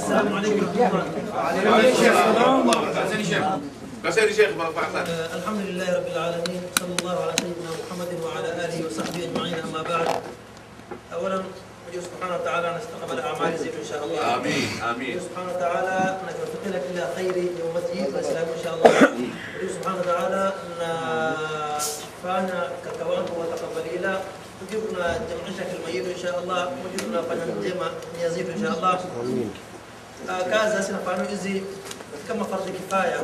السلام عليكم ورحمة الله. وعليكم السلام ورحمة الله. قصير شيخ الحمد لله رب العالمين، صلى الله على سيدنا محمد وعلى آله وصحبه أجمعين. أما بعد، أولا نجي سبحانه وتعالى نستقبل أعمال زيد إن شاء الله. آمين آمين. نجي سبحانه وتعالى نتوفق لك إلى خير يومتي والإسلام إن شاء الله. نجي سبحانه وتعالى نفعنا ككوان وتقبل إلى وجبنا جمعشك الميت إن شاء الله، وجبنا فنجمع يزيد إن شاء الله. كذا سنفعنا إزي كما فرض كفاية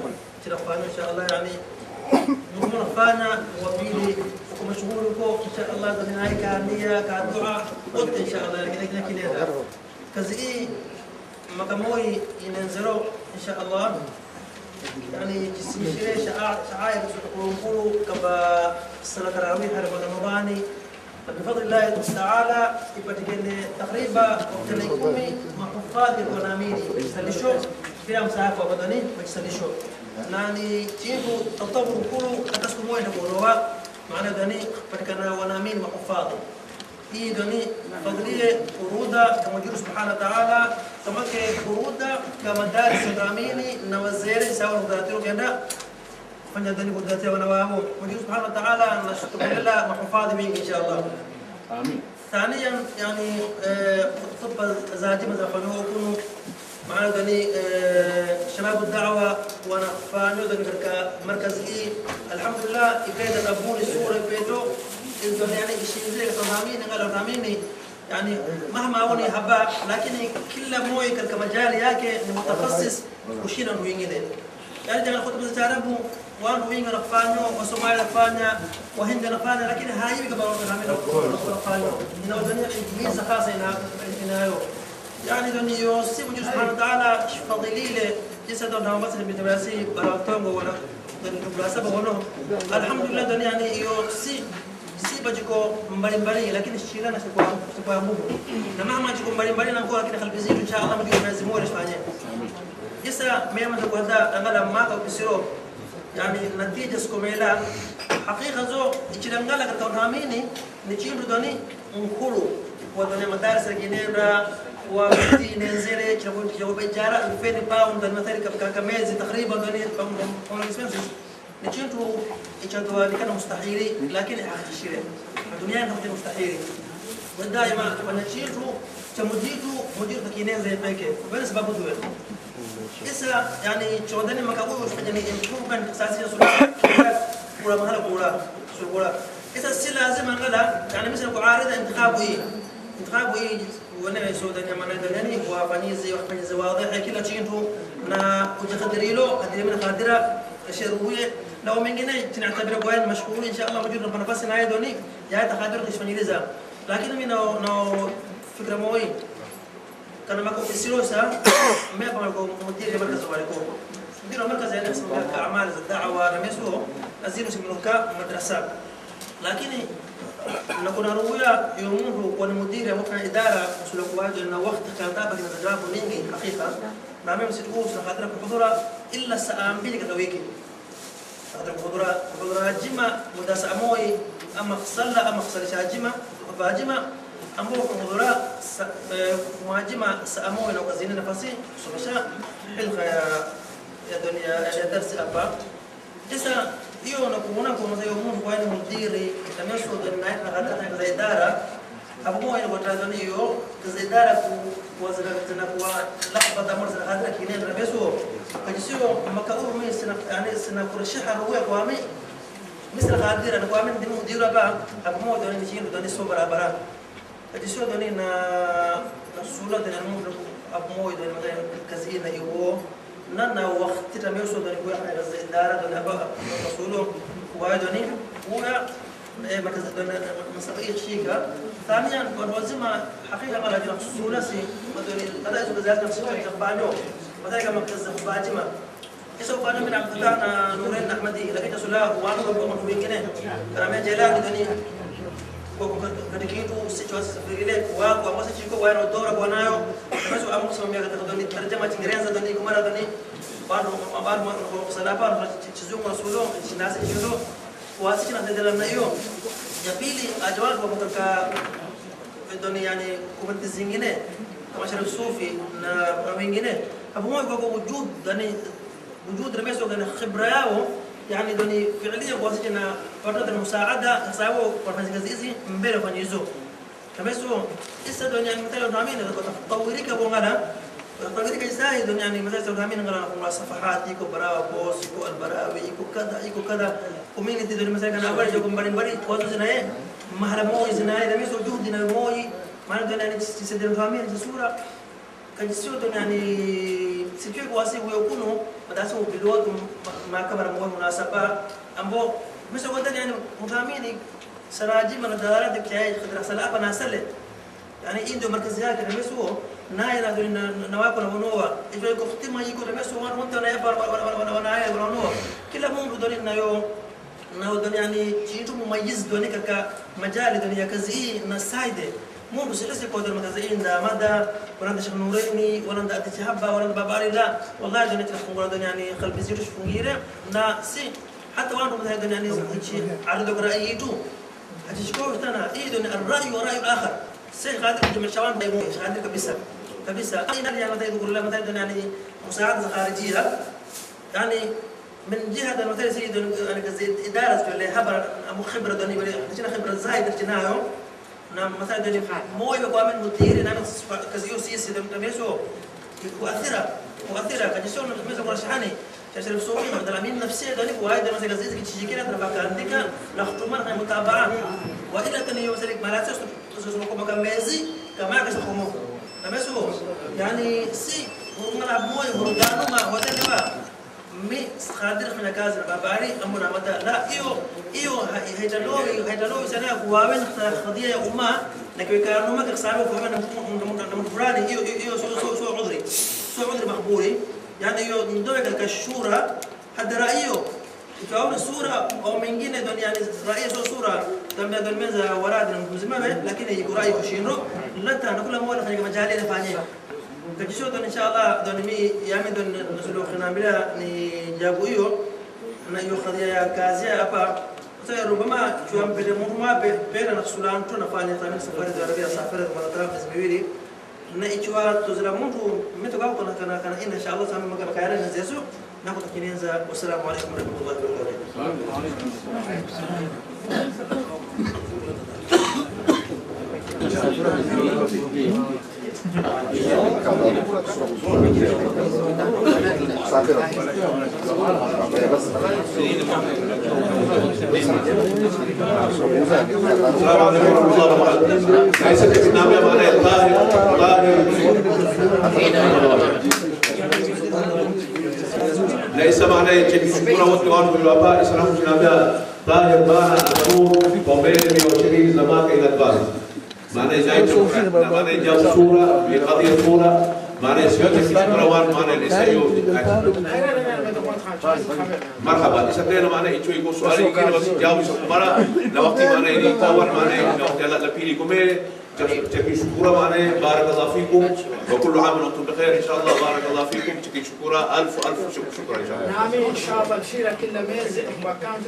سنفعنا إن شاء الله، يعني نقوم نفعنا وفيلي ومشغولكم إن شاء الله بنهاية كهنية كدعاء قلت إن شاء الله لكن كذا كذي ما كموي ينزلوا إن شاء الله، يعني جسمي شعائر ونقولوا كبا الصلاة التراويح رمضاني بفضل الله تعالى يبتدي تقريبا تلاقوني مع حفاظ الوناميني يسلشوا فيها مسافة وبدني ويسلشوا يعني تيجوا تطوروا كلوا أتسكموا ينقولوا معنا دني فكنا ونامين مع حفاظ هي دني فضلية فرودا كما جل سبحانه وتعالى كما كفرودا كمدارس الوناميني نوزيري سواء مدراتيرو كذا فنجدني بدأتي ونوامو وجل سبحانه وتعالى نشكر لله مع حفاظ منك إن شاء الله. آمين. ثانيا يعني خطبة زاجمة فنو كونوا معنا دني شباب الدعوة ونفانو دني مركز الحمد لله يفيد الأبون السورة يفيدوا إذن يعني الشيء زي تمامين قالوا تمامين يعني مهما أوني هبا لكن كل موي كمجال ياكي متخصص وشينا نوينجده يعني جانا خطبة تعرفوا وأنا وين نفانيو وسومالي نفانيا وهند نفانيا لكن هاي بيقبلوا نعمل نفانيو إنه الدنيا ميزة خاصة هنا يعني دنيا يوسف وجل سبحانه وتعالى فضيلة جسد ونام بس بتباسي براتهم ولا براسة بقولهم الحمد لله دنيا يعني يوسف بجيكو مبالي لكن الشيء أنا سبوا مو نما جيكو مبالي نقول لكن خلف زين إن شاء الله ما جيكو نزموا ولا شفانية جسا ميم تقول هذا أنا ما أقول يعني نتيجة سكوميلا حقيقة زو يشيلنغالا كتوراميني نشيل دوني نقولوا ودوني مدارس الجنيرة وبدي ننزل جو بجارة فين باوند دوني مثلا كميز تقريبا دوني هم الإسبانسي نشيلوا يشدوا اللي كانوا مستحيلين لكن حقيقة الشيء الدنيا كانت مستحيلة ودائما ونشيلوا مدير تكينين زي بيكي وبين سبب دوله إسا يعني شودني مكابوش يعني يمكن كان أساسيا سورة ولا مهلا سورة إسا السيل لازم أنقلها يعني مثل قعارضة انتخابه إيه وانا سوداني أمانة دلني وفنيزي وفنيزي واضح كلا تشينتو نا وجخدريلو هدري من خادرة شروية لو من جنة تنعتبر قوين مشغول إن شاء الله موجود ربنا بس نهاية دوني جاي تخادر كيش فنيزا لكن من نو فكرة موي كان معكم في السيروسا ما يبغى مدير مركز واركو مدير مركز يعني اسمه كأعمال الدعوة رميسو نزيلوا سمنوكا مدرسة لكن نكون رويا يومه ونمدير ممكن إدارة مسؤول واجد إنه وقت كان تابع نتجاوب نيجي حقيقة نعمل مسؤول نقدر بحضورة إلا ساعة بيجي كتويكي نقدر بحضورة جمع مدرسة أموي أما صلى أما صلى جمع فجمع أمبو حضورة مهاجمة سأموي لو كزين نفسي سمشا حلقة يا دنيا يا درس أبا إذا نكون زي يومون وين مديري لما يشوف الناس نقدر زي إدارة أبو موي وترادني كزي إدارة وزرنا لحظة دمر هذا كينين ربيسو فجسيو مكأور مي يعني سنفرشها هو قوامي مثل خادر أنا قوامي دي مدير أبا أبو موي دوني نشيل دوني سوبر أبرا فجسيو دوني نسولة دوني نمر أبو موي دوني مثلا كزينة يوو ننا وقت تميسو دوني كوي حنا زي إدارة دوني أبا رسولو كوي دوني هو مركز مسؤولية شيكا ثانيا والوزمة حقيقة على جنب سولاسي ودوني هذا يسوي زيادة نفسه يتبانيو وذلك مركز باجمة إسوا كانوا من عبد الله نورين أحمدي لكن سلا وانا بقوم بيجنين كلام جلال دوني كدكيتو سيجواس فريلة واقع ما سيجيكو وين الدورة بونايو بس أمك سميها كتقدوني ترجمة إنجليزية دوني كمرة دوني بارو ما صلابان تجزوم رسولو الناس يجوا واسينا تدلنا يوم يبيلي أجوال ومتك في الدنيا يعني كومنت الزينة كما شرب الصوفي wengine hapo moyo kwa wujud yani wujud remeso kana khibra yao yani doni fi'liyan kwa sisi na watoto na msaada sababu wafanya kazi hizi mbele kwa hizo remeso isa doni yani mtalo tuamini kwa tatawirika bongana tatawirika ازاي doni yani mtalo tuamini ngala kwa safahati iko barawa post iko albarawi iko kadha community doni mesela kana habari kwa mbali kwa zinaye mahala moja zinaye remeso juhudi na moja maana doni yani sisi doni tuamini sura kajisio doni yani sijui kwa sababu yukuno madasa ubiloto makamara mwa munasaba ambo msho wadani yani mfahamini saraji man darat kiai khadra sala hapa na sale yani ndio markazi yake na msho naye na wako na wanoa hivyo iko khtima iko na msho watu na hapa wanaaya wanoa kila mungu doni nayo na doni yani kitu mumayiz doni kaka majali doni ya kazi na saide mundu silisi kwa doni makazi inda mada ورند شيخ نوريني ورند أتجهبا ورند باباري لا والله دنيا تلفون دنيا يعني قلبي زيرو شفونيره نا سي حتى وانا مثلا دنيا يعني شيء على دك رأييتو هتشكوه تنا إيه دنيا الرأي ورأي الآخر سي قادر جمع شوان بيمو قادر كبسة أين اللي يعني تقول الله مثلا دنيا يعني مساعدة خارجية يعني من جهة مثلا سيد أنا كزيد إدارة اللي خبر خبرة دنيا بلي عشان خبرة زايد الجناهم نعم مثلا دني موي بقوامن مدير نعم كزيو سياسي دميسو مؤثرة كجسون دميسو مرشحاني تشرب سوي مدلمين نفسية دني وهاي دم مثلا كزيز كتشجيكنا ترفع عندك لختمان هاي متابعة وإلا تاني يوم سلك مالاتس تسوسمكم مكان ميزي كما كسبكم دميسو يعني سي ونلعب موي ورجعنا ما ودني مي خادر من كازر باباري أمنا متى لا إيو هيدلوي سنة قوامن خدية أمة لكن كانوا ما كسبوا فهمنا من فراني إيو سو عذري مقبولي يعني إيو ندوي كالشورى هذا رأيه كأول الصورة أو من جنة دون يعني رأيه صورة دم مزا وراد المزمة لكن يقول رأيه شينو لا تنقول ما ولا خليك مجالي نفانيه كجسوا دون إن شاء الله دون مي يامي دون نسلو خنا بلا نجابو إيو نيو خديا كازيا أبا مثلا ربما شو أم بدمو ما بين نسلان تو نفاني ثاني سفر العربية سافر مرة ثالثة زميلي نيجوا تزرمون تو متوقع كنا إن شاء الله سامي مكان خير نزيزو ناخد كنيزة والسلام عليكم ورحمة الله وبركاته. ليس معناه يجب شكورا وطلعان بالوفاء إسلام جنابها ظاهر بانا أسوه وبين وشري زماك إلى البارد معناه جاي شكرا معناه جاو صورة بقضية صورة معناه سيوتك شكرا وان معناه لسيو مرحبا إسكرنا معناه يجوي يقول سؤالي كده بس جاوب سكمرا لوقتي معناه يتطور معناه لوقتي لا لبيلي كمية تكي شكورا معناه بارك الله فيكم وكل عام وانتم بخير ان شاء الله بارك الله فيكم تكي شكورا الف شكرا ان شاء الله نعم ان شاء الله الشيره كل ميز مكان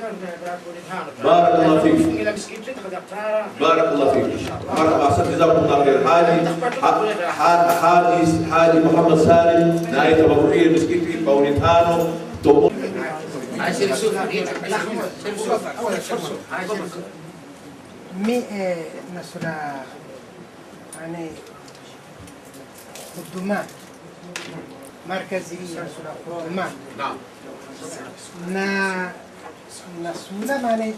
بارك الله فيكم بارك الله فيكم مرحبا احسن جزاكم الله خير حالي محمد سالم نائب تبرعي مسكيتي بونيتانو مي نصرا يعني قدما مركزي نصرا قدما نعم na nasula mane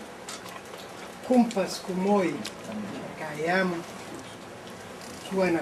kumpas kumoy kayam kuana